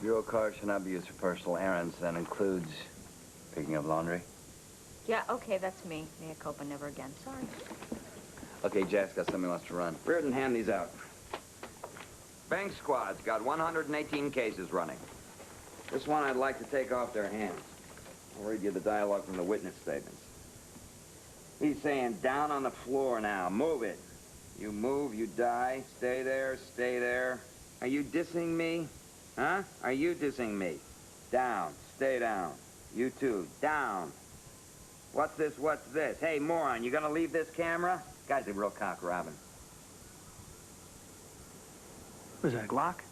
Bureau car should not be used for personal errands. That includes picking up laundry. Yeah, okay, that's me. Mea culpa, never again. Sorry. Okay, Jack's got something he wants to run. Reardon, hand these out. Bank squad's got 118 cases running. This one I'd like to take off their hands. I'll read you the dialogue from the witness statements. He's saying, down on the floor now. Move it. You move, you die. Stay there, stay there. Are you dissing me? Huh? Are you dissing me? Down. Stay down. You too. Down. What's this? What's this? Hey, moron, you gonna leave this camera? Guy's a real cock robin. What is that, a Glock?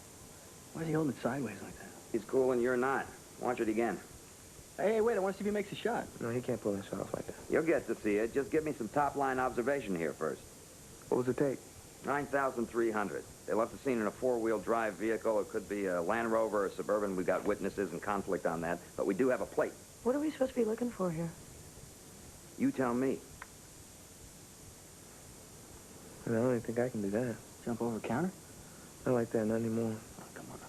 Why is he holding it sideways like that? He's cool and you're not. Watch it again. Hey, wait, I want to see if he makes a shot. No, he can't pull that shot off like that. You'll get to see it. Just give me some top-line observation here first. What was the take? 9,300. They left the scene in a four-wheel drive vehicle. It could be a Land Rover or a Suburban. We've got witnesses and conflict on that. But we do have a plate. What are we supposed to be looking for here? You tell me. I don't even think I can do that. Jump over a counter? Not like that, not anymore. Oh, come on.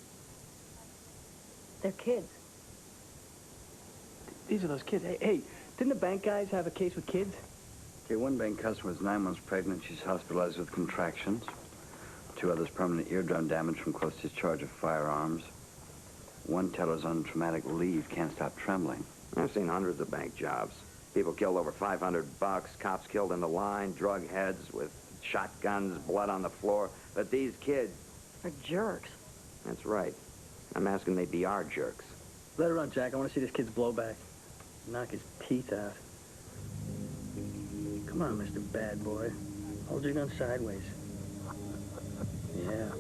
They're kids. These are those kids. Hey, didn't the bank guys have a case with kids? Okay, one bank customer is 9 months pregnant. She's hospitalized with contractions. 2 others permanent eardrum damage from close discharge of firearms. 1 teller's on traumatic leave, can't stop trembling. I've seen hundreds of bank jobs. People killed over $500, cops killed in the line, drug heads with shotguns, blood on the floor. But these kids... Are jerks. That's right. I'm asking they be our jerks. Let it run, Jack. I want to see this kid's blowback. Knock his teeth out. Come on, Mr. Bad Boy. Hold your gun sideways. Yeah.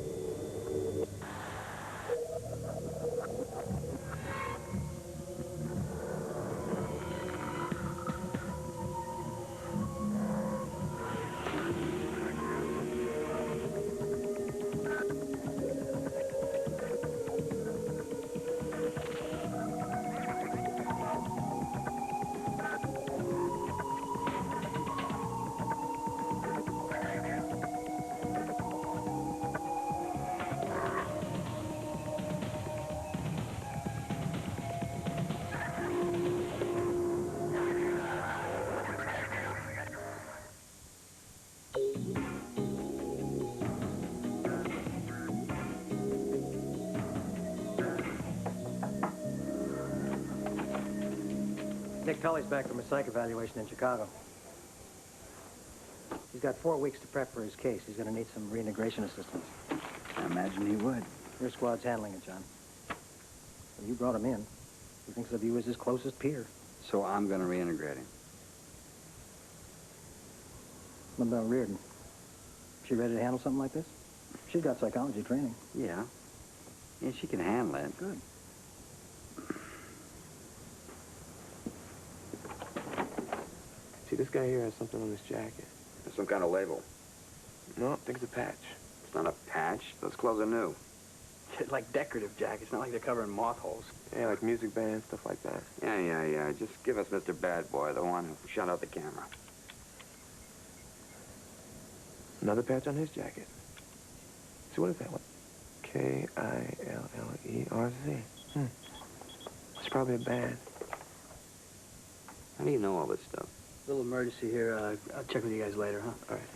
Nick Tully's back from his psych evaluation in Chicago. He's got 4 weeks to prep for his case. He's going to need some reintegration assistance. I imagine he would. Your squad's handling it, John. Well, you brought him in. He thinks of you as his closest peer. So I'm going to reintegrate him. What about Reardon? She ready to handle something like this? She's got psychology training. Yeah. Yeah, she can handle it. Good. See, this guy here has something on his jacket. There's some kind of label. No, I think it's a patch. It's not a patch. Those clothes are new. It's like decorative jackets, not like they're covering moth holes. Yeah, like music bands, stuff like that. Yeah. Just give us Mr. Bad Boy, the one who shut out the camera. Another patch on his jacket. See, what is that one? K-I-L-L-E-R-Z. It's probably a band. How do you know all this stuff? Little emergency here. I'll check with you guys later, huh? All right.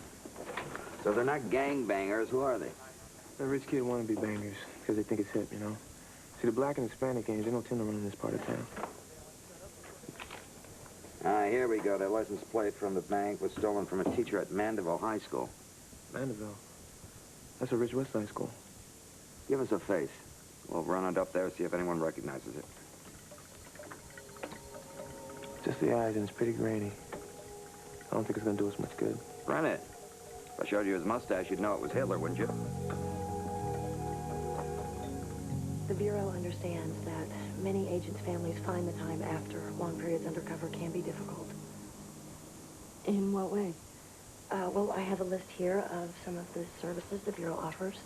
So they're not gangbangers. Who are they? The rich kid wanna be bangers because they think it's hip, you know? See, the black and Hispanic gangs, they don't tend to run in this part of town. Here we go. Their license plate from the bank was stolen from a teacher at Mandeville High School. Mandeville. That's a rich West Side school. Give us a face. We'll run it up there, see if anyone recognizes it. Just the eyes, and it's pretty grainy. I don't think it's gonna do us much good. Run it. If I showed you his mustache, you'd know it was Hitler, wouldn't you? The Bureau understands that many agents' families find the time after long periods undercover can be difficult. In what way? Well, I have a list here of some of the services the Bureau offers.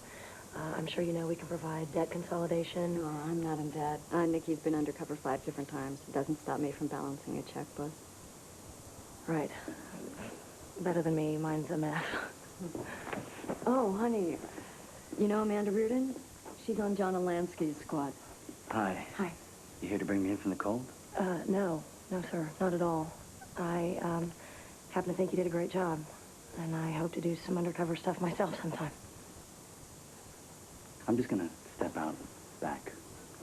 I'm sure you know we can provide debt consolidation. No, I'm not in debt. Nikki's been undercover 5 different times. It doesn't stop me from balancing a checkbook. Right. Better than me. Mine's a mess. Oh, honey, you know Amanda Reardon? She's on John and Lansky's squad. Hi. Hi. You here to bring me in from the cold? No. No, sir. Not at all. I, happen to think you did a great job. And I hope to do some undercover stuff myself sometime. I'm just gonna step out back.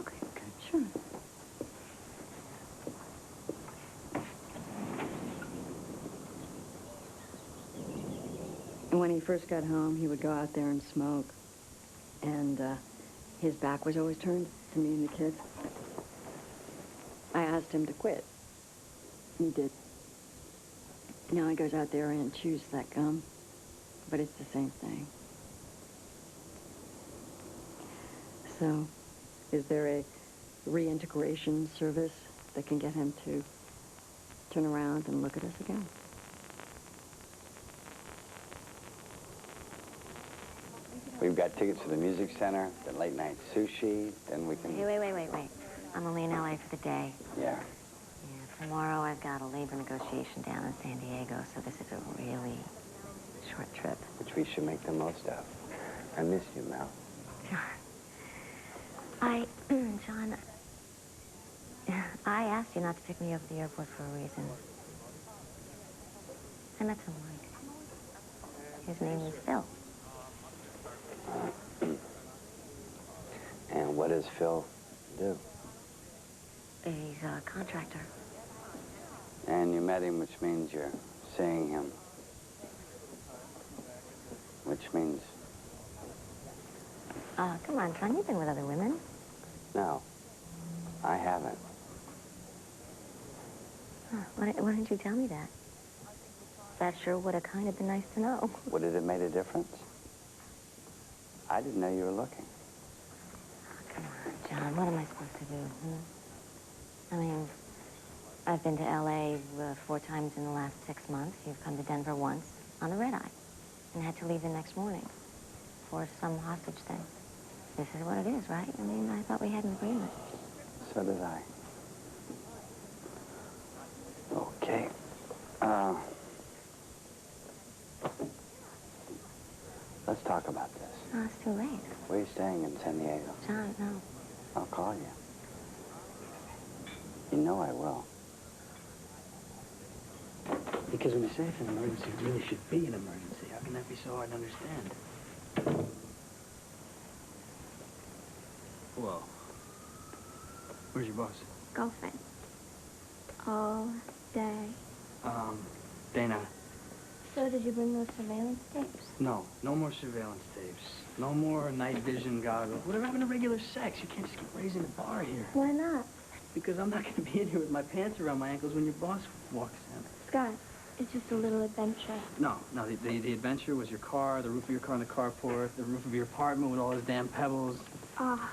Okay. Okay? Sure. And when he first got home, he would go out there and smoke. And his back was always turned to me and the kids. I asked him to quit. He did. Now he goes out there and chews that gum. But it's the same thing. So, is there a reintegration service that can get him to turn around and look at us again? We've got tickets to the music center, the late night sushi, then we can... Hey, wait. I'm only in LA for the day. Yeah. Yeah, tomorrow I've got a labor negotiation down in San Diego, so this is a really short trip. Which we should make the most of. I miss you, Mel. John, I asked you not to pick me up at the airport for a reason. I met someone. His name was Phil. And what does Phil do? He's a contractor. And you met him, which means you're seeing him. Which means... Come on, John, you've been with other women. No, I haven't. Huh, why didn't you tell me that? That sure would have kind of been nice to know. Would it have made a difference? I didn't know you were looking. Oh, come on, John, what am I supposed to do? I mean, I've been to L.A. 4 times in the last 6 months. You've come to Denver once on a red-eye and had to leave the next morning for some hostage thing. This is what it is, right? I mean, I thought we had an agreement. So did I. Okay. Let's talk about this. Oh, it's too late. Where are you staying in San Diego? John, no. I'll call you. You know I will. Because when you say it's an emergency, it really should be an emergency. How can that be so hard to understand? Whoa. Where's your boss? Golfing. All day. Dana. So did you bring those surveillance tapes? No more surveillance tapes. No more night vision goggles. Whatever happened to regular sex? You can't just keep raising the bar here. Why not? Because I'm not going to be in here with my pants around my ankles when your boss walks in. Scott, it's just a little adventure. No, the adventure was your car, the roof of your car in the carport, the roof of your apartment with all those damn pebbles. Ah,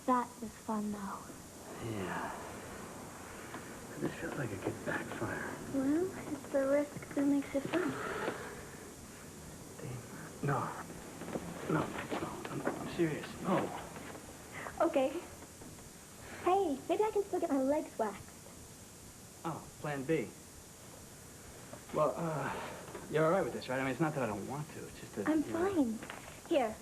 that was fun, though. Yeah. This feels like it could backfire. Well, it's the risk that makes it fun. No, I'm serious. No. Okay. Hey, maybe I can still get my legs waxed. Oh, plan B. Well, you're all right with this, right? I mean, it's not that I don't want to. It's just that... I'm fine. Here,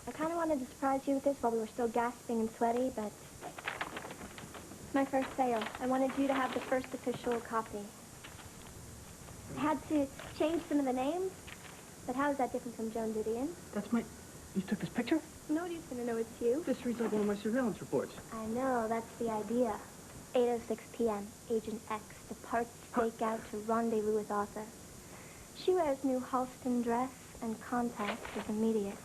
I kind of wanted to surprise you with this while we were still gasping and sweaty, but... It's my first sale. I wanted you to have the first official copy. I had to change some of the names, but how is that different from Joan Didion? That's my... You took this picture? Nobody's gonna know it's you. This reads like one of my surveillance reports. I know, that's the idea. 8:06 p.m. Agent X departs stakeout to rendezvous with author. She wears new Halston dress and contacts is immediate.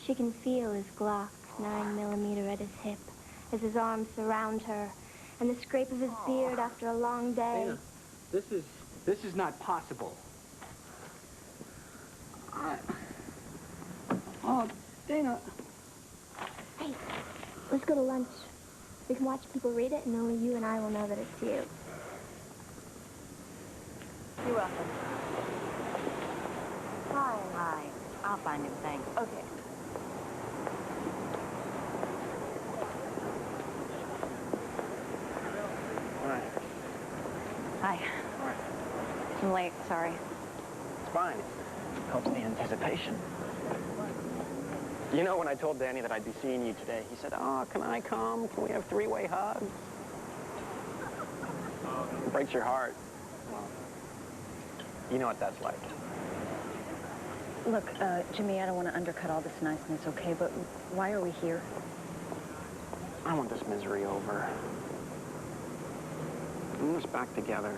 She can feel his Glock 9mm at his hip as his arms surround her, and the scrape of his beard after a long day. Dana, this is not possible. Oh, Dana. Hey, let's go to lunch. We can watch people read it, and only you and I will know that it's you. You're welcome. Hi. I'll find him, thanks. Okay. All right. Hi. I'm late, sorry. It's fine. Helps the anticipation. You know, when I told Danny that I'd be seeing you today, he said, "Oh, can I come? Can we have three-way hugs?" It breaks your heart. You know what that's like. Look, Jimmy, I don't want to undercut all this niceness, okay? But why are we here? I want this misery over. I want us back together.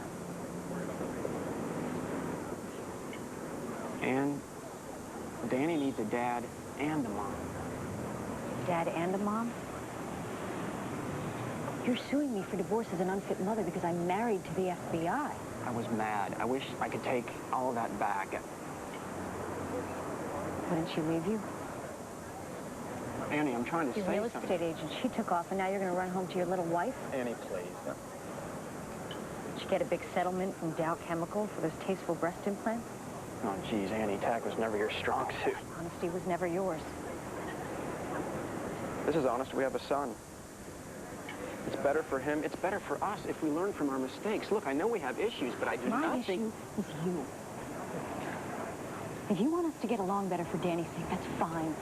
And Danny needs a dad and a mom. Dad and a mom? You're suing me for divorce as an unfit mother because I'm married to the FBI. I was mad. I wish I could take all of that back. Wouldn't she leave you? Annie, I'm trying to Your say real something. estate agent, she took off, and now you're going to run home to your little wife? Annie, please. Did you get a big settlement from Dow Chemical for those tasteful breast implants? Oh, geez, Annie, tact was never your strong suit. Honesty was never yours. This is honest. We have a son. It's better for him. It's better for us if we learn from our mistakes. Look, I know we have issues, but I do not think... My issue is you. If you want us to get along better for Danny's sake, that's fine.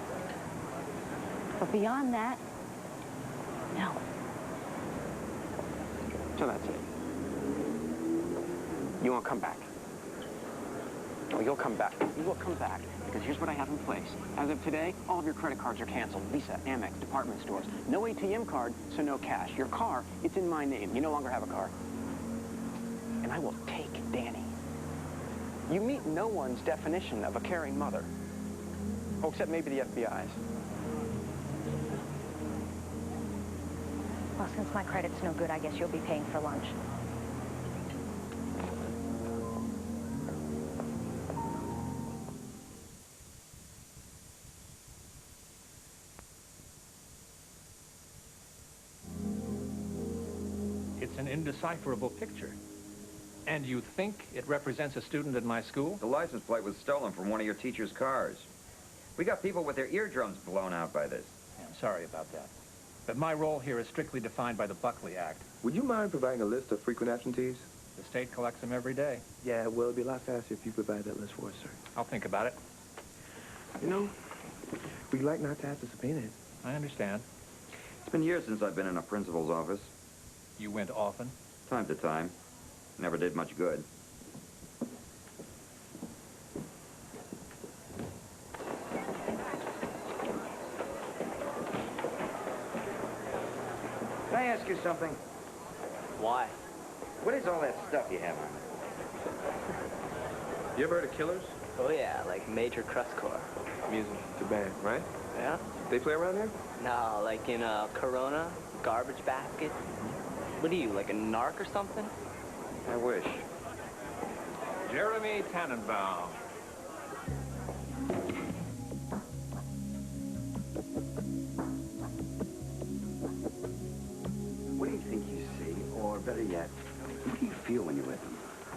But beyond that, no. So that's it. You won't come back. Oh, you'll come back. You will come back, because here's what I have in place. As of today, all of your credit cards are canceled. Visa, Amex, department stores. No ATM card, so no cash. Your car, it's in my name. You no longer have a car. And I will take Danny. You meet no one's definition of a caring mother. Oh, except maybe the FBI's. Well, since my credit's no good, I guess you'll be paying for lunch. It's an indecipherable picture. And you think it represents a student at my school? The license plate was stolen from one of your teacher's cars. We got people with their eardrums blown out by this. Yeah, I'm sorry about that. But my role here is strictly defined by the Buckley Act. Would you mind providing a list of frequent absentees? The state collects them every day. Yeah, well, it'd be a lot faster if you provide that list for us, sir. I'll think about it. You know, we'd like not to have to subpoena it. I understand. It's been years since I've been in a principal's office. You went often? Time to time. Never did much good. Can I ask you something? Why? What is all that stuff you have on it? You ever heard of Killers? Oh, yeah, like Major Crustcore. Music, the band, right? Yeah? They play around here? No, like in a Corona, garbage basket. What are you, like a narc or something? I wish. Jeremy Tannenbaum. What do you think you see? Or better yet, what do you feel when you're with them?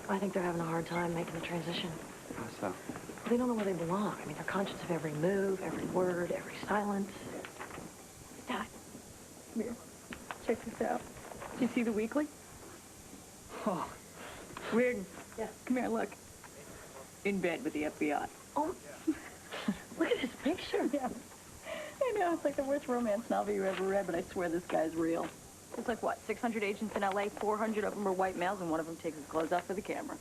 I think they're having a hard time making the transition. How so? They don't know where they belong. I mean, they're conscious of every move, every word, every silence. Dad, come here. Check this out. Did you see the weekly? Oh, weird. Yeah. Come here, look. In bed with the FBI. Oh, look at this picture. Yeah. I know, it's like the worst romance novel you ever read, but I swear this guy's real. It's like, what, 600 agents in L.A., 400 of them are white males, and one of them takes his clothes off for the camera.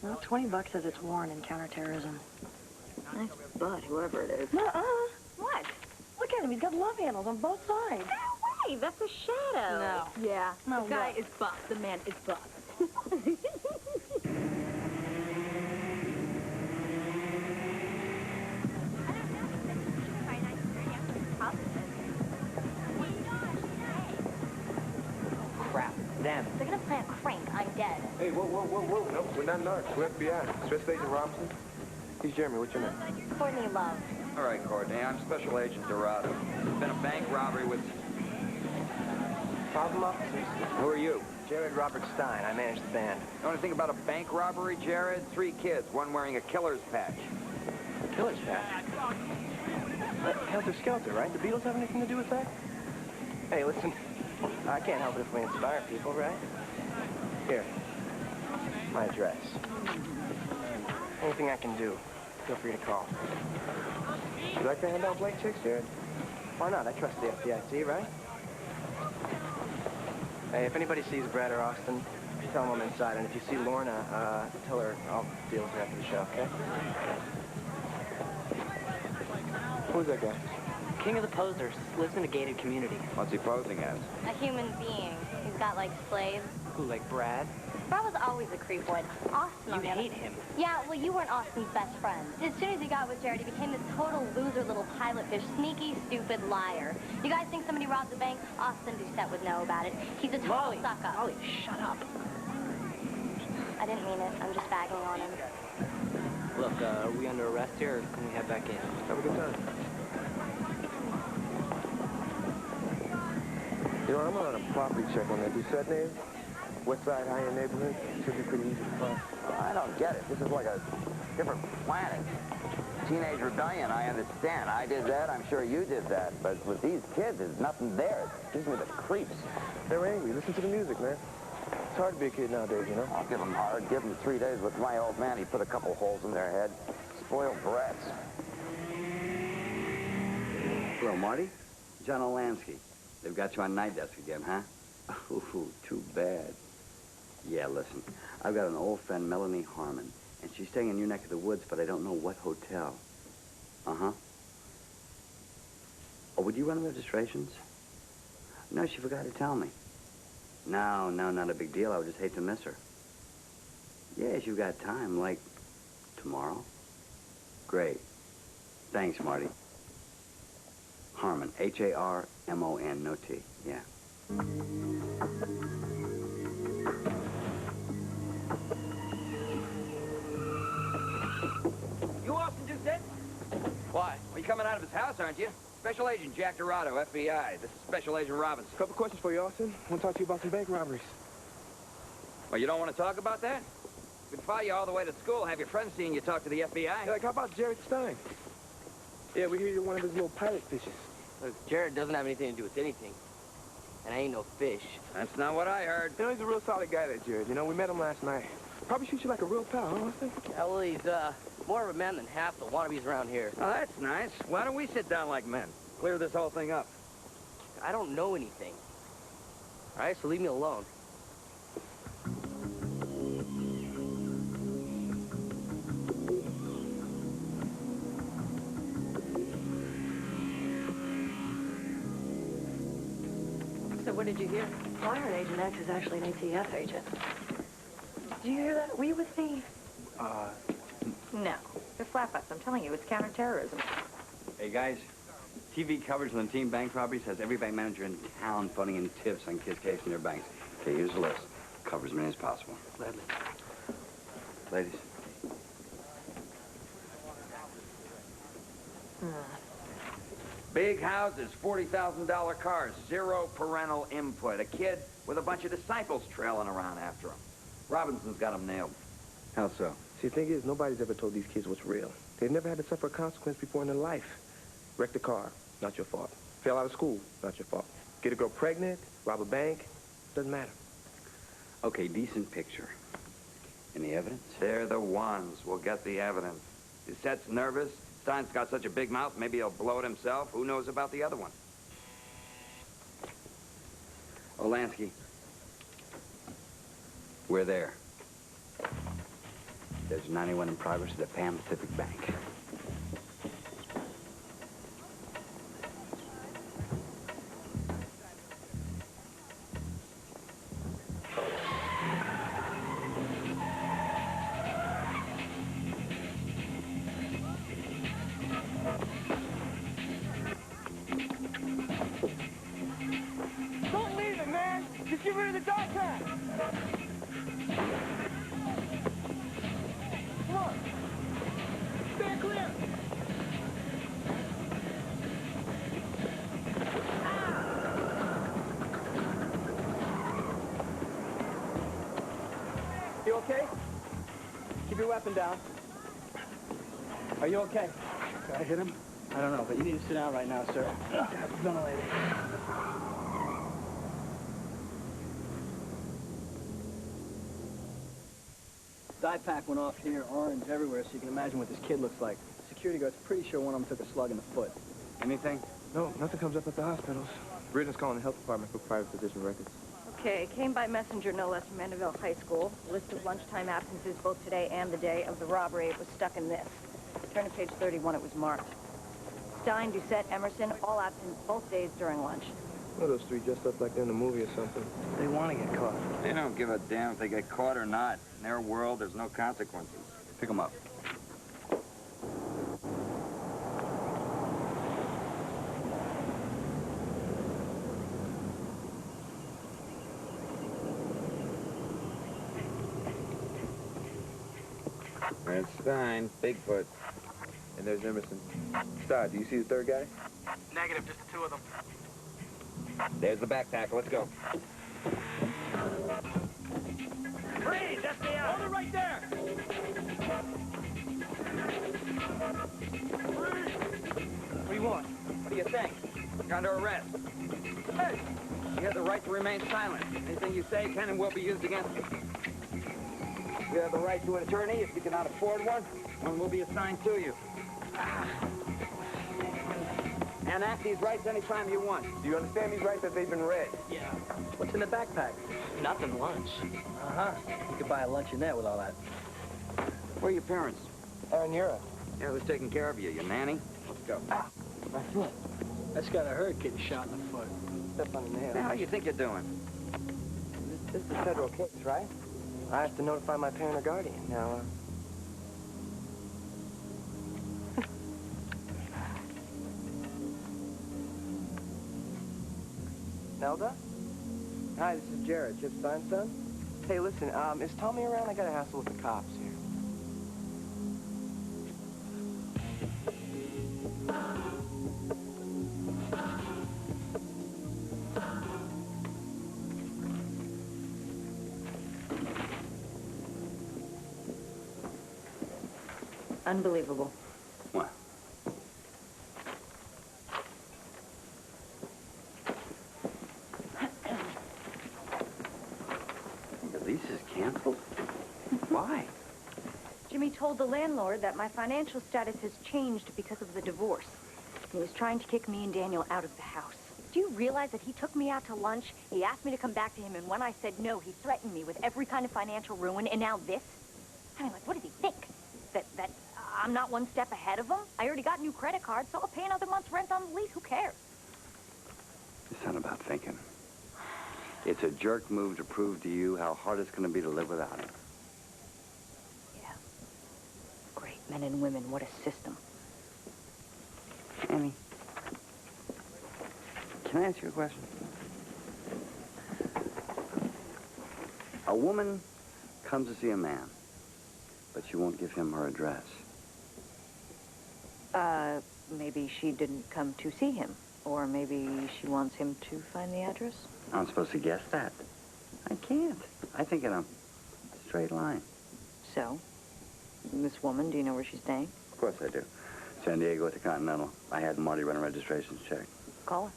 Well, $20 says it's worn in counterterrorism. Nice butt, whoever it is. What? Look at him. He's got love handles on both sides. No way, that's a shadow. No. Yeah, No, the guy what? is buff. The man is buff. Crap, them. They're gonna plant crank. I'm dead. Hey, whoa. No, we're not narcs. We're FBI. Special Agent Robinson. He's Jeremy. What's your name? Courtney Love. All right, Courtney, I'm Special Agent Dorado. There's been a bank robbery with... Problem officers. Who are you? Jared Robert Stein. I manage the band. You know anything about a bank robbery, Jared? 3 kids, one wearing a killer's patch. Killer's patch. Helter Skelter, right? The Beatles have anything to do with that? Hey, listen. I can't help it if we inspire people, right? Here. My address. Anything I can do. feel free to call. You like to hand out blank checks, Jared? Why not? I trust the FDIC, right? Hey, if anybody sees Brad or Austin, tell them I'm inside. And if you see Lorna, tell her I'll deal with her after the show, okay? Who's that guy? King of the posers. Lives in a gated community. What's he posing as? A human being. He's got, like, slaves. Who, like Brad? Brad was always a creepwood. Austin, on the other- hate him. Yeah, well, you weren't Austin's best friend. As soon as he got with Jared, he became this total loser little pilot fish, sneaky, stupid liar. You guys think somebody robbed the bank? Austin Doucette would know about it. He's a total suck-up. Molly, shut up. I didn't mean it. I'm just bagging on him. Look, are we under arrest here, or can we head back in? Have a good time. You know, I'm on a property check on that Doucette name. Westside high-end neighborhood. Should be pretty easy to find. I don't get it. This is like a different planet. Teenage rebellion, I understand. I did that. I'm sure you did that. But with these kids, there's nothing there. It gives me the creeps. They're angry. Listen to the music, man. It's hard to be a kid nowadays, you know? I'll give them hard. Give them 3 days with my old man. He put a couple holes in their head. Spoiled brats. Hello, Marty. John Olansky. They've got you on night desk again, huh? Ooh, too bad. Yeah, listen. I've got an old friend, Melanie Harmon, and she's staying in your neck of the woods, but I don't know what hotel. Uh-huh. Oh, would you run registrations? No, she forgot to tell me. No, not a big deal. I would just hate to miss her. Yes, you've got time, like tomorrow. Great. Thanks, Marty. Harmon, Harmon, no T, yeah. You Austin Doucette? Why? Well, you're coming out of his house, aren't you? Special Agent Jack Dorado, FBI. This is Special Agent Robinson. A couple questions for you, Austin. I want to talk to you about some bank robberies. Well, you don't want to talk about that? We'd follow you all the way to school, have your friends seeing you talk to the FBI. Yeah, like, how about Jared Stein? Yeah, we hear you're one of his little pilot fishes. Look, Jared doesn't have anything to do with anything. And I ain't no fish. That's not what I heard. You know, he's a real solid guy, that Jared. You know, we met him last night. Probably treats you like a real pal, huh, Austin? Yeah, well, he's, more of a man than half the wannabes around here. Oh, that's nice. Why don't we sit down like men? Clear this whole thing up. I don't know anything. All right, so leave me alone. So what did you hear? Well, I heard Agent X is actually an ATF agent. Did you hear that? Were you with me? No. They're flat-butts. I'm telling you, it's counterterrorism. Hey, guys, TV coverage on the team bank robbery says every bank manager in town phoning in tips on kids' case in their banks. Okay, here's the list. Cover as many as possible. Gladly. Ladies. Big houses, $40,000 cars, zero parental input. A kid with a bunch of disciples trailing around after him. Robinson's got him nailed. How so? See, the thing is, nobody's ever told these kids what's real. They've never had to suffer a consequence before in their life. Wrecked a car, not your fault. Fail out of school, not your fault. Get a girl pregnant, rob a bank, doesn't matter. Okay, decent picture. Any evidence? They're the ones. We'll get the evidence. Doucette's nervous. Stein's got such a big mouth, maybe he'll blow it himself. Who knows about the other one? Olansky. We're there. There's 91 in progress at the Pan Pacific Bank. Don't leave it, man! Just get rid of the dog tag! Come on! Stand clear! You okay? Keep your weapon down. Are you okay? Did I hit him? I don't know, but you need to sit down right now, sir. Ventilator. Dye pack went off here, orange everywhere, so you can imagine what this kid looks like. Security guard's pretty sure one of them took a slug in the foot. Anything? No, nothing comes up at the hospitals. Britta's calling the health department for private physician records. Okay, came by messenger, no less, from Mandeville High School. List of lunchtime absences both today and the day of the robbery. It was stuck in this. Turn to page 31, it was marked. Stein, Doucette, Emerson, all absent both days during lunch. One of those three dressed up like they're in a movie or something. They want to get caught. They don't give a damn if they get caught or not. In their world, there's no consequences. Pick them up. There's Stein, Bigfoot. And there's Emerson. Star, do you see the third guy? Negative, just the two of them. There's the backpacker. Let's go. Freeze! FBI! Hold it right there! What do you want? What do you think? You're under arrest. Hey! You have the right to remain silent. Anything you say can and will be used against you. You have the right to an attorney. If you cannot afford one will be assigned to you. And act these rights anytime you want. Do you understand these rights that they've been read? Yeah. What's in the backpack? Nothing lunch. Uh-huh. You could buy a lunch in there with all that. Where are your parents? Aaron Yura. Yeah, who's taking care of you? Your nanny? Let's go. My foot. That's gotta hurt getting shot in the foot. Step on the nail. How do you think you're doing? This is a federal case, right? I have to notify my parent or guardian. Now, Nelda? Hi, this is Jared, Chip Stein's son. Hey, listen, is Tommy around? I got a hassle with the cops here. Unbelievable. What? Your lease is canceled? Why? Jimmy told the landlord that my financial status has changed because of the divorce. He was trying to kick me and Daniel out of the house. Do you realize that he took me out to lunch? He asked me to come back to him, and when I said no, he threatened me with every kind of financial ruin, and now this? I mean, like, what does he think? That I'm not one step ahead of him? I already got new credit cards, so I'll pay another month's rent on the lease. Who cares? It's not about thinking. It's a jerk move to prove to you how hard it's going to be to live without him. Yeah. Great men and women. What a system. Annie, can I ask you a question? A woman comes to see a man, but she won't give him her address. Maybe she didn't come to see him. Or maybe she wants him to find the address. I'm supposed to guess that. I can't. I think in a straight line. So, this woman, do you know where she's staying? Of course I do. San Diego at the Continental. I had Marty run a registrations check. Call her.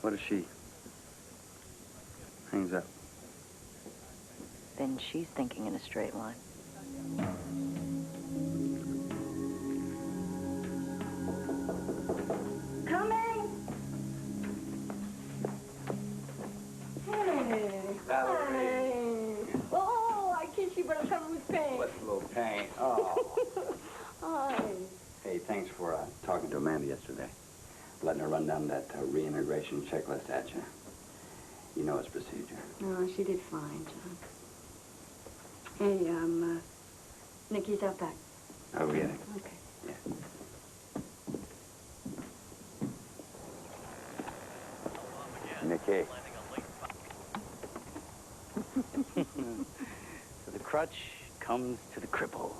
What if she hangs up? Then she's thinking in a straight line. Coming! Hey. Valerie. Oh, I kiss you, but I'm covered with pain. What's a little pain? Oh. Hi. Hey, thanks for talking to Amanda yesterday. Letting her run down that reintegration checklist at you. You know its procedure. No, she did fine, John. Hey, Nikki's out back. I'll get it. Okay. Yeah. Nikki. So the crutch comes to the cripple.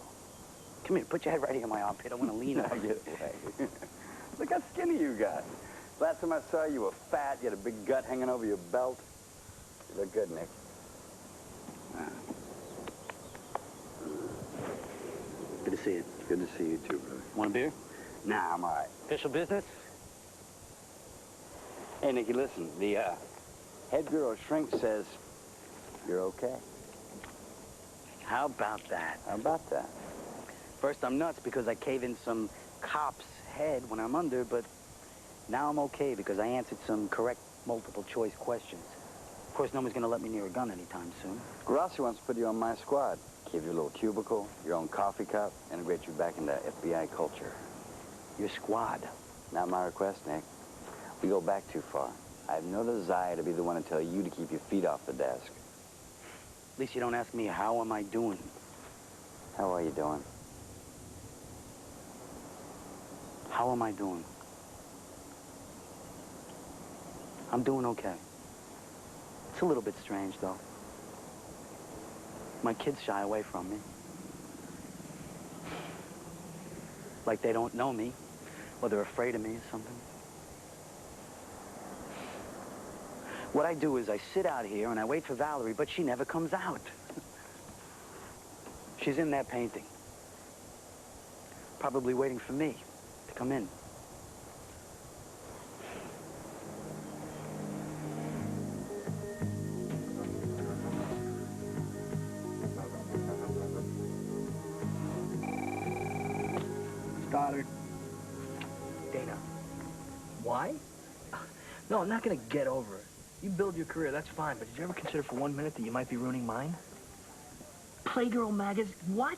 Come here, put your head right here in my armpit. I want to lean on Get away. Look how skinny you got. Last time I saw you, you were fat. You had a big gut hanging over your belt. You look good, Nick. Good to see you. Good to see you, too, brother. Want a beer? Nah, I'm all right. Official business? Hey, Nicky, listen. The head bureau shrink says you're okay. How about that? How about that? First, I'm nuts because I cave in some cop's head when I'm under, but now I'm okay because I answered some correct multiple-choice questions. Of course, no one's going to let me near a gun anytime soon. Grassi wants to put you on my squad. Give you a little cubicle, your own coffee cup, integrate you back into FBI culture. Your squad. Not my request, Nick. We go back too far. I have no desire to be the one to tell you to keep your feet off the desk. At least you don't ask me, how am I doing? How are you doing? How am I doing? I'm doing okay. It's a little bit strange, though. My kids shy away from me. Like they don't know me, or they're afraid of me or something. What I do is I sit out here and I wait for Valerie, but she never comes out. She's in that painting. Probably waiting for me to come in. Stoddard. Dana. Why? No, I'm not gonna get over it. You build your career, that's fine, but did you ever consider for 1 minute that you might be ruining mine? Playgirl magazine? What?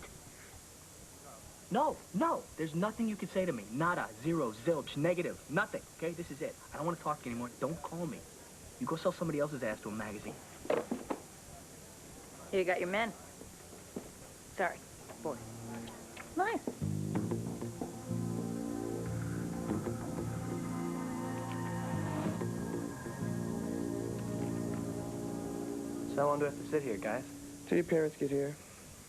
No, there's nothing you can say to me. Nada, zero, zilch, negative, nothing, okay? This is it. I don't want to talk to you anymore. Don't call me. You go sell somebody else's ass to a magazine. Here you got your men. Sorry. Boy. Nice. So how long do I have to sit here, guys? Till your parents get here,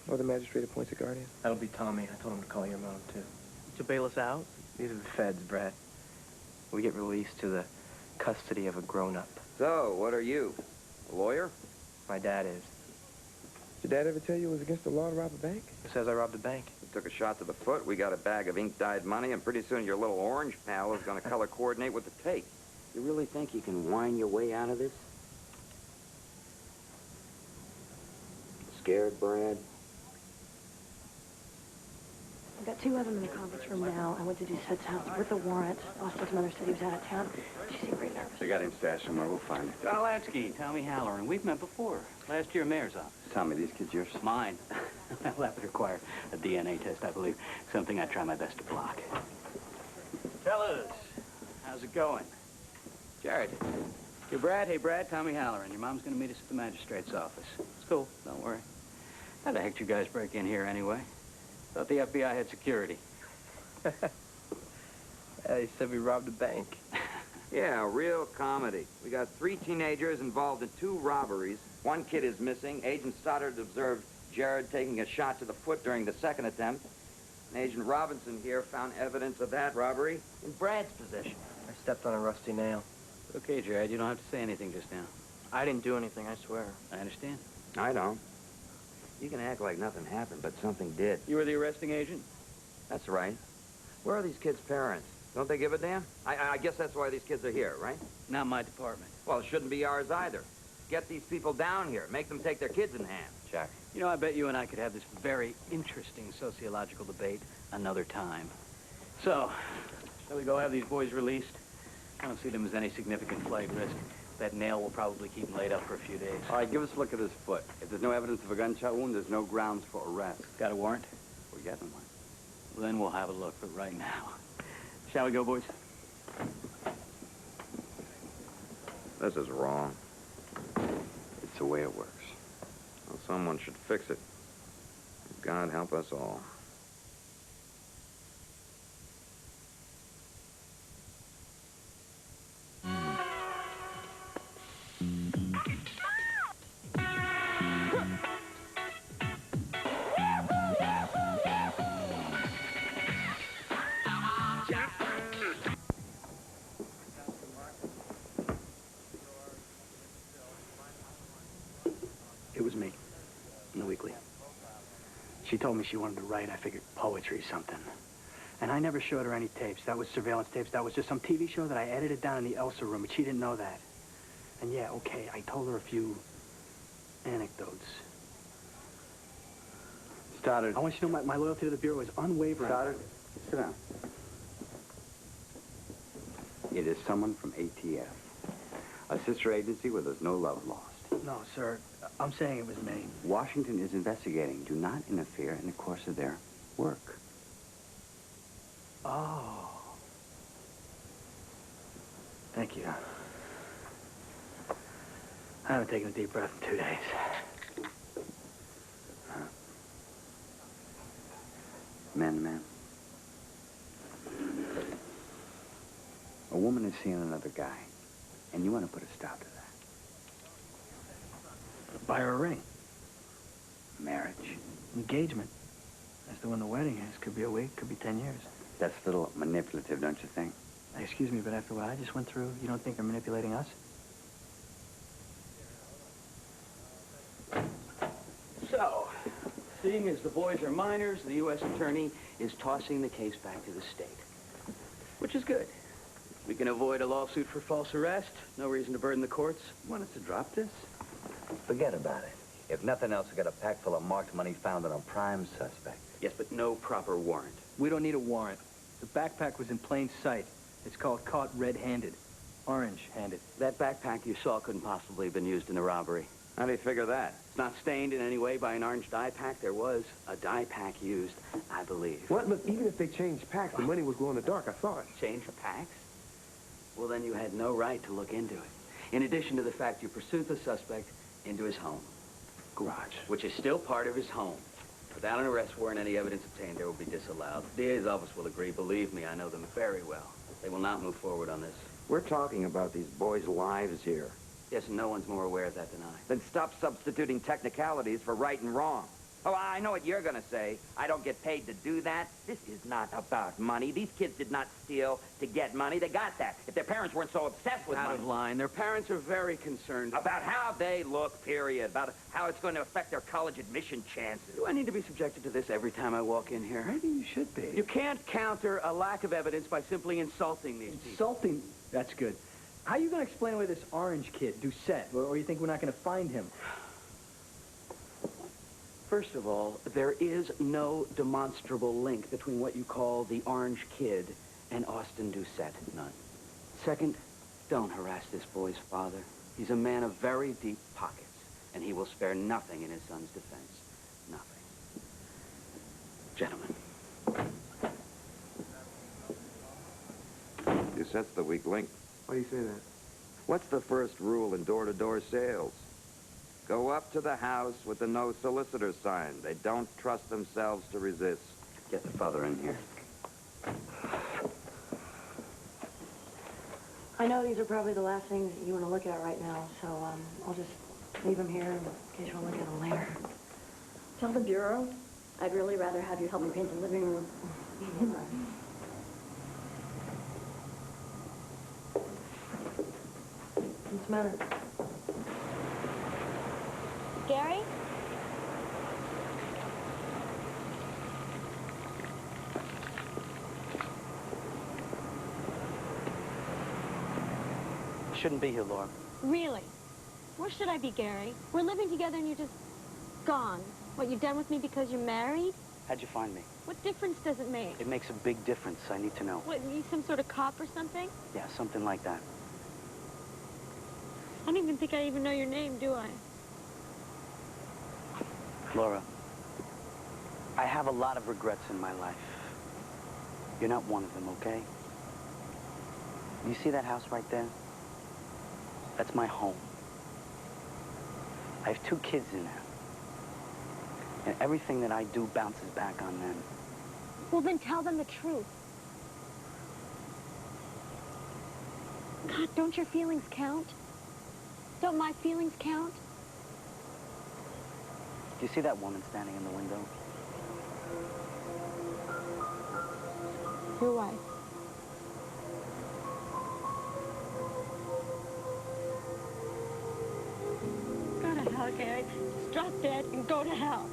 or the magistrate appoints a guardian. That'll be Tommy. I told him to call your mom, too. To bail us out? These are the feds, Brad. We get released to the custody of a grown-up. So, what are you? A lawyer? My dad is. Did Dad ever tell you it was against the law to rob a bank? Who says I robbed a bank? You took a shot to the foot, we got a bag of ink-dyed money, and pretty soon your little orange pal is going to color coordinate with the tape. You really think you can whine your way out of this? Scared, Brad? I've got two of them in the conference room now. I went to do Seth's house with a warrant. Austin's mother said he was out of town. She seemed very nervous. They got him stashed somewhere. We'll find him. Galatsky, Tommy Halloran. We've met before. Last year, mayor's office. Tommy, these kids yours? Mine. Well, that would require a DNA test, I believe. Something I try my best to block. Fellas, how's it going? Jared. Hey, Brad. Hey, Brad. Tommy Halloran. Your mom's going to meet us at the magistrate's office. It's cool. Don't worry. How the heck did you guys break in here anyway? Thought the FBI had security. They said we robbed a bank. Yeah, real comedy. We got 3 teenagers involved in 2 robberies. 1 kid is missing. Agent Stoddard observed Jared taking a shot to the foot during the second attempt. And Agent Robinson here found evidence of that robbery in Brad's possession. I stepped on a rusty nail. Okay, Jared, you don't have to say anything just now. I didn't do anything, I swear. I understand. I don't. You can act like nothing happened, but something did. You were the arresting agent? That's right. Where are these kids' parents? Don't they give a damn? I guess that's why these kids are here, right? Not my department. Well, it shouldn't be ours either. Get these people down here. Make them take their kids in hand. Jack. You know, I bet you and I could have this very interesting sociological debate another time. So, shall we go have these boys released? I don't see them as any significant flight risk. That nail will probably keep them laid up for a few days. All right, give us a look at his foot. If there's no evidence of a gunshot wound, there's no grounds for arrest. Got a warrant? We're getting one. Well, then we'll have a look, but right now. Shall we go, boys? This is wrong. It's the way it works. Well, someone should fix it. God help us all. It was me, in the weekly. She told me she wanted to write. I figured poetry, something. And I never showed her any tapes. That was surveillance tapes. That was just some TV show that I edited down in the Elsa room, but she didn't know that. And yeah, okay, I told her a few anecdotes. Stoddard. I want you to know my loyalty to the Bureau is unwavering. Stoddard, sit down. It is someone from ATF, a sister agency where there's no love lost. No, sir. I'm saying it was me. Washington is investigating. Do not interfere in the course of their work. Oh. Thank you. I haven't taken a deep breath in 2 days. Man to man. A woman is seeing another guy, and you want to put a stop to that. Buy her a ring. Marriage. Engagement. As to when the wedding is. Could be a week, could be 10 years. That's a little manipulative, don't you think? Excuse me, but after what I just went through, you don't think they're manipulating us? So, seeing as the boys are minors, the U.S. Attorney is tossing the case back to the state. Which is good. We can avoid a lawsuit for false arrest. No reason to burden the courts. You want us to drop this? Forget about it. If nothing else, we got a pack full of marked money found on a prime suspect. Yes, but no proper warrant. We don't need a warrant. The backpack was in plain sight. It's called caught red-handed. Orange-handed. That backpack you saw couldn't possibly have been used in the robbery. How do you figure that? It's not stained in any way by an orange dye pack. There was a dye pack used, I believe. What? Look, even if they changed packs, the money was glow in the dark. I saw it. Change packs? Well, then you had no right to look into it. In addition to the fact you pursued the suspect into his home. Garage. Which is still part of his home. Without an arrest warrant, any evidence obtained there will be disallowed. The DA's office will agree. Believe me, I know them very well. They will not move forward on this. We're talking about these boys' lives here. Yes, and no one's more aware of that than I. Then stop substituting technicalities for right and wrong. Oh, I know what you're gonna say. I don't get paid to do that. This is not about money. These kids did not steal to get money. They got that. If their parents weren't so obsessed with Out money. of line. Their parents are very concerned About how they look, period. About how it's going to affect their college admission chances. Do I need to be subjected to this every time I walk in here? Maybe you should be. You can't counter a lack of evidence by simply insulting these people. Insulting? That's good. How are you going to explain away this orange kid, Doucette? Or you think we're not going to find him? First of all, there is no demonstrable link between what you call the orange kid and Austin Doucette. None. Second, don't harass this boy's father. He's a man of very deep pockets, and he will spare nothing in his son's defense. Nothing. Gentlemen. Doucette's the weak link. Why do you say that? What's the first rule in door-to-door sales? Go up to the house with the no solicitor sign. They don't trust themselves to resist. Get the father in here. I know these are probably the last things that you want to look at right now, so I'll just leave them here in case you want to look at them later. Tell the Bureau I'd really rather have you help me paint the living room. What's the matter? Gary? Shouldn't be here, Laura. Really? Where should I be, Gary? We're living together and you're just gone. What, you're done with me because you're married? How'd you find me? What difference does it make? It makes a big difference. I need to know. What, you some sort of cop or something? Yeah, something like that. I don't even think I even know your name, do I? Laura, I have a lot of regrets in my life. You're not one of them, okay? You see that house right there? That's my home. I have 2 kids in there. And everything that I do bounces back on them. Well, then tell them the truth. God, don't your feelings count? Don't my feelings count? Do you see that woman standing in the window? Your wife. Go to hell, Gary. Just drop dead and go to hell.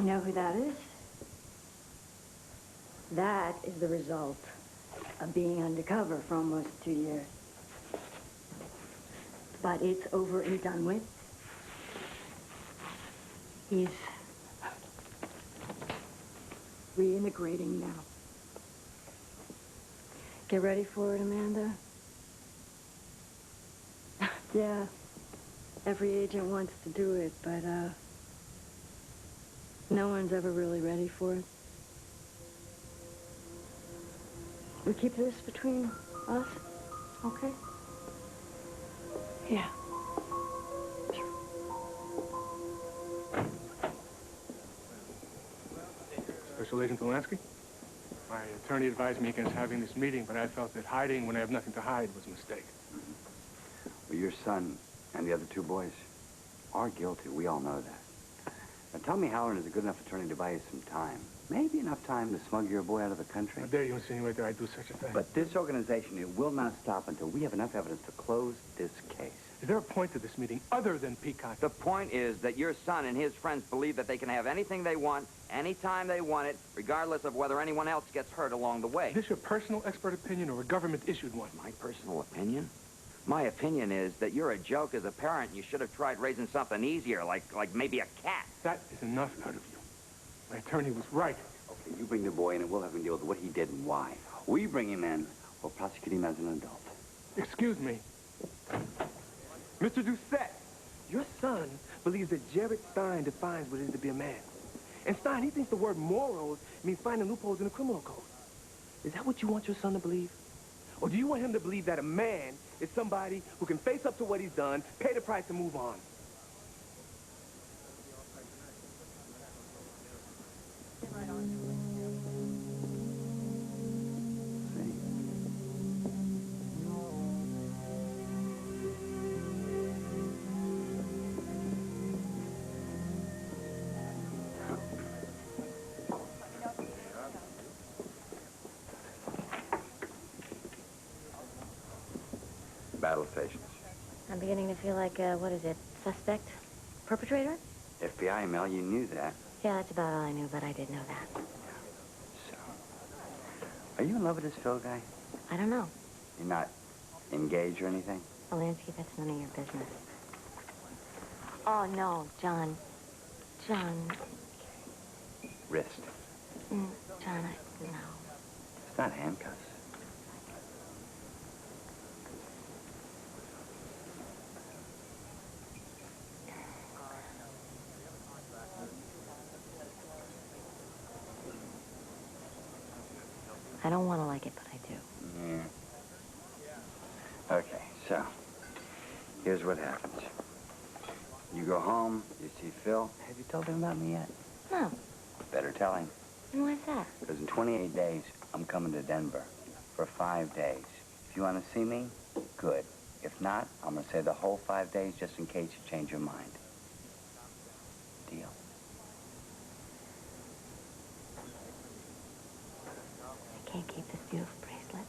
You know who that is? That is the result of being undercover for almost 2 years. But it's over and done with. He's reintegrating now. Get ready for it, Amanda. Yeah, every agent wants to do it, but no one's ever really ready for it. We keep this between us, okay? Yeah. Special Agent Polanski? My attorney advised me against having this meeting, but I felt that hiding when I have nothing to hide was a mistake. Well, your son and the other 2 boys are guilty. We all know that. Now, tell me Halloran is a good enough attorney to buy you some time. Maybe enough time to smuggle your boy out of the country. How dare you insinuate that I do such a thing? But this organization, it will not stop until we have enough evidence to close this case. Is there a point to this meeting other than Peacock? The point is that your son and his friends believe that they can have anything they want, anytime they want it, regardless of whether anyone else gets hurt along the way. Is this your personal expert opinion or a government-issued one? My personal opinion? My opinion is that you're a joke as a parent and you should have tried raising something easier, like maybe a cat. That is enough out of you. My attorney was right. Okay, you bring the boy in and we'll have him deal with what he did and why. We bring him in, we'll prosecute him as an adult. Excuse me. Mr. Doucette, your son believes that Jared Stein defines what it is to be a man. And Stein, he thinks the word morals means finding loopholes in the criminal code. Is that what you want your son to believe? Or do you want him to believe that a man is somebody who can face up to what he's done, pay the price, and move on? Battle stations. I'm beginning to feel like, what is it, suspect? Perpetrator? FBI, Mel, you knew that. Yeah, that's about all I knew, but I did know that. So, are you in love with this Phil guy? I don't know. You're not engaged or anything? Polanski, that's none of your business. Oh, no, John. John. Wrist. John, no. It's not handcuffs. I don't want to like it, but I do. Yeah. Okay, so, here's what happens. You go home, you see Phil. Have you told him about me yet? No. Better tell him. And why's that? Because in 28 days, I'm coming to Denver for 5 days. If you want to see me, good. If not, I'm going to say the whole 5 days just in case you change your mind. Deal? I can't keep this beautiful bracelet.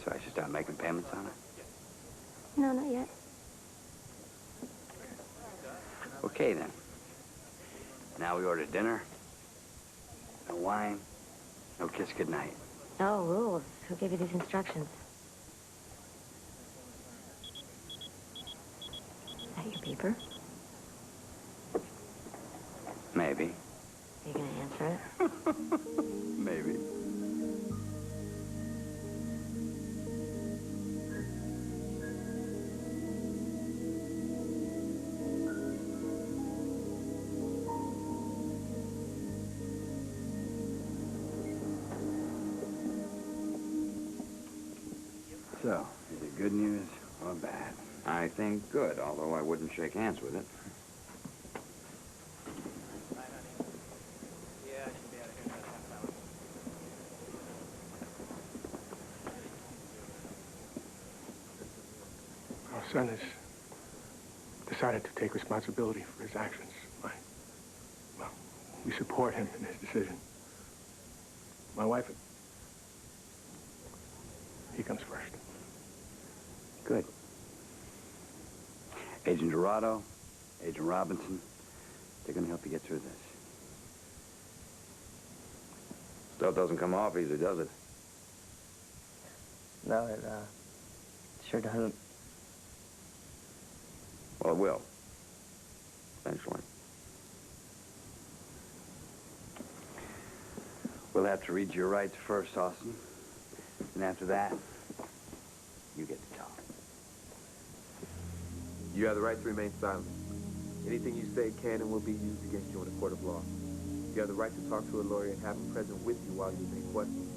So I should start making payments on it? No, not yet. Okay, then. Now we order dinner. No wine. No kiss goodnight. Oh, rules. Who gave you these instructions? Is that your beeper? Maybe. Are you going to answer it? Maybe. So, is it good news or bad? I think good, although I wouldn't shake hands with it. Our son has decided to take responsibility for his actions. Well, we support him in his decision. My wife, he comes first. Good. Agent Dorado, Agent Robinson, they're going to help you get through this. Stuff doesn't come off easy, does it? No, it sure doesn't. Well, it will. Eventually. We'll have to read your rights first, Austin. And after that, you get to talk. You have the right to remain silent. Anything you say can and will be used against you in a court of law. You have the right to talk to a lawyer and have him present with you while you make questions.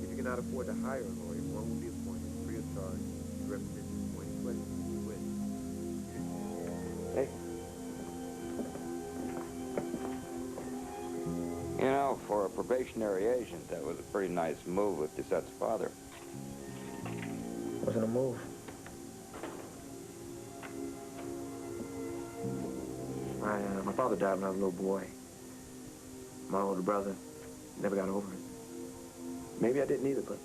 If you cannot afford to hire a lawyer, one will be appointed free of charge to represent you for any questions you wish. Hey. You know, for a probationary agent, that was a pretty nice move with Doucette's father. Wasn't a move. My father died when I was a little boy. My older brother never got over it. Maybe I didn't either, but...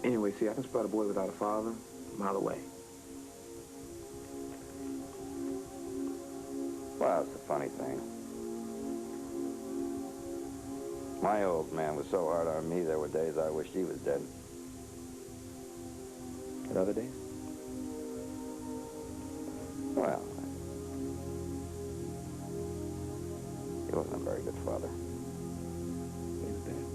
Anyway, see, I can spot a boy without a father a mile away. Well, that's the funny thing. My old man was so hard on me, there were days I wished he was dead. And other days? Well, he wasn't a very good father. He was bad.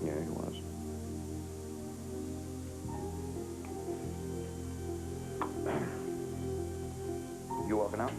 Yeah, he was. You walking out?